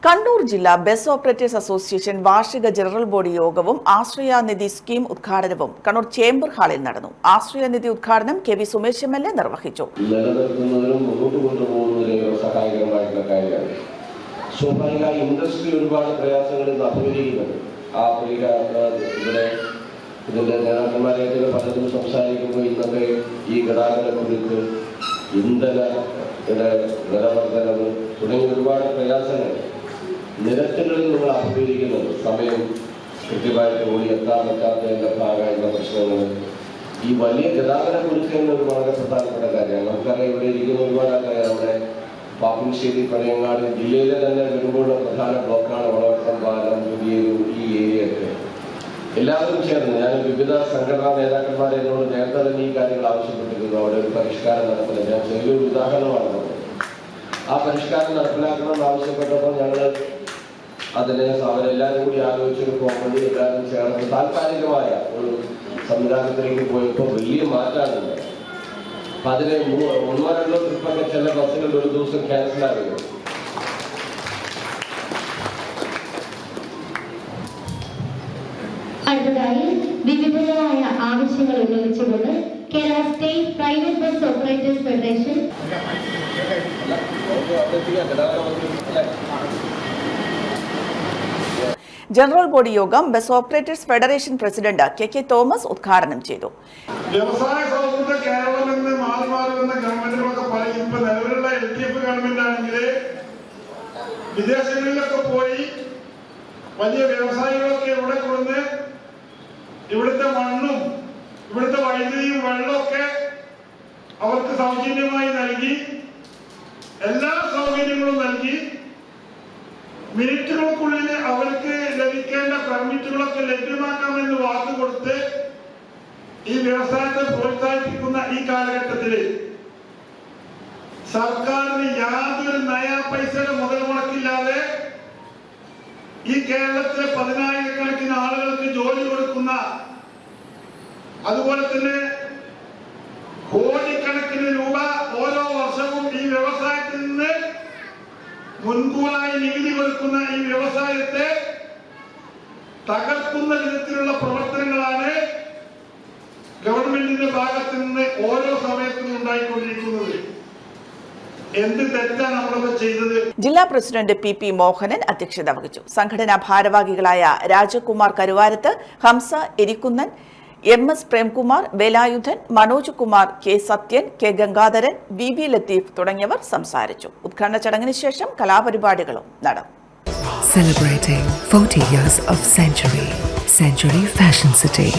കണ്ണൂർ ജില്ലാ bus operators association വാർഷിക general body യോഗവും ആശ്രയ നിധി സ്കീം ഉദ്ഘാടനവും കണ്ണൂർ ചേംബർ ഹാളിൽ നടന്നു. ആശ്രയ നിധി ഉദ്ഘാടനം കെ വി സുമേഷ് എം.എൽ.എ. നിർവഹിച്ചു. സ്വാഭാവികമായി ഇൻഡസ്ട്രി ഒരുപാട് പ്രയാസങ്ങളിൽ അഭിമുഖീകരിക്കുന്നുണ്ട്. ഇതിന്റെ നേതാക്കന്മാരായിട്ട് പലതും സംസാരിക്കുമ്പോൾ ഇന്നത്തെ ഈ ഗതാഗതക്കുരുക്ക്, ഇന്ധന വിലവർദ്ധനവ് തുടങ്ങിയ ഒരുപാട് പ്രയാസങ്ങൾ നിരത്തുകളിൽ നമ്മൾ അഭിമുഖീകരിക്കുന്നുണ്ട്. സമയം കൃത്യമായിട്ട് ഓടി എത്താൻ പറ്റാത്തതിന്റെ ഭാഗമായിട്ടുള്ള പ്രശ്നങ്ങൾ, ഈ വലിയ ഗതാഗത കുരുക്ക് എന്നൊരു വളരെ പ്രധാനപ്പെട്ട കാര്യമാണ്. നമുക്കറിയാം, ഇവിടെ ഇരിക്കുന്ന ഒരുപാട് ആൾക്കാരെ നമ്മുടെ പാപ്പുംശ്ശേരി, പഴയങ്ങാട് ജില്ലയിലെ തന്നെ വരുമ്പോഴുള്ള പ്രധാന ബ്ലോക്കാണ് വളവട്ടം, പാലം, പുതിയൊരു ഈ ഏരിയയൊക്കെ. എല്ലാവരും ചേർന്ന് ഞാൻ വിവിധ സംഘടനാ നേതാക്കന്മാരെ എന്നോട് നേരത്തെ തന്നെ ഈ കാര്യങ്ങൾ ആവശ്യപ്പെട്ടിരുന്നു. അവിടെ ഒരു പരിഷ്കാരം നടപ്പില്ല. ഞാൻ ചെറിയൊരു ഉദാഹരണമാണ്. ആ പരിഷ്കാരം നടപ്പിലാക്കണമെന്ന് ആവശ്യപ്പെട്ടപ്പോൾ ഞങ്ങൾ അതിനെ അവരെല്ലാവരും കൂടി ആലോചിച്ചൊരു കോമഡി എല്ലാവരും ചേർന്ന് താൽക്കാലികമായ ഒരു സംവിധാനത്തിലേക്ക് പോയപ്പോൾ വലിയ മാറ്റമാണ്. അപ്പൊ അതിന് 1-2 ട്രിപ്പൊക്കെ ചില ബസ്സുകൾ ഒരു ദിവസം ക്യാൻസലാകുന്നു. അടുത്തതായി വിവിധങ്ങളായ ആവശ്യങ്ങൾ ഉന്നയിച്ചുകൊണ്ട് Kerala state private bus operators federation general body യോഗം bus operators federation president K Thomas ഉദ്ഘാടനം ചെയ്തു. വ്യവസായ സൗഹൃദ കേരളം എന്ന് മാറി വരുന്ന ഗവൺമെന്റുകളൊക്കെ പറയും. ഇപ്പൊ നിലവിലുള്ള LDF ഗവൺമെന്റ് ആണെങ്കിൽ വിദേശങ്ങളിലൊക്കെ പോയി വലിയ വ്യവസായികളൊക്കെ ഇവിടെ കൊണ്ടുവന്ന് ഇവിടുത്തെ മണ്ണും ഇവിടുത്തെ വൈദ്യുതിയും വെള്ളമൊക്കെ അവർക്ക് സൗജന്യമായി നൽകി, എല്ലാ സൗകര്യങ്ങളും നൽകി, മിനിറ്റുകൾക്കുള്ളിൽ അവർക്ക് ലഭിക്കേണ്ട പെർമിറ്റുകളൊക്കെ ലഭ്യമാക്കാമെന്ന് വാക്കുകൊടുത്ത് ഈ വ്യവസായത്തെ പ്രോത്സാഹിപ്പിക്കുന്ന ഈ കാലഘട്ടത്തിൽ സർക്കാരിന് യാതൊരു നയാ പൈസയുടെ മുതൽ മുടക്കില്ലാതെ ഈ കേരളത്തിലെ 10,000-കണക്കിന് ആളുകൾക്ക് ജോലി കൊടുക്കുന്ന, അതുപോലെ തന്നെ കോടിക്കണക്കിന് രൂപ ഓരോ വർഷവും ഈ വ്യവസായത്തിൽ നിന്ന് മുൻകൂറായി നികുതി കൊടുക്കുന്ന ഈ വ്യവസായത്തെ തകർക്കുന്ന വിധത്തിലുള്ള പ്രവർത്തനങ്ങളാണ് ഗവൺമെന്റിന്റെ ഭാഗത്ത് നിന്ന് ഓരോ സമയത്തും ഉണ്ടായിക്കൊണ്ടിരിക്കുന്നത്. എന്ത് തെറ്റാണ് നമ്മളത് ചെയ്തത്? ജില്ലാ പ്രസിഡന്റ് പി മോഹനൻ അധ്യക്ഷത വഹിച്ചു. സംഘടനാ ഭാരവാഹികളായ Rajkumar Karuvarath, Hamza Erikkunnan, MS Premkumar, Velayudhan, Manoj Kumar, K Sathyan, K Gangadharan, VV Latheef തുടങ്ങിയവർ സംസാരിച്ചു. ഉദ്ഘാടന ചടങ്ങിന് ശേഷം കലാപരിപാടികളും നടന്നു. Celebrating 40 years of Century Fashion City.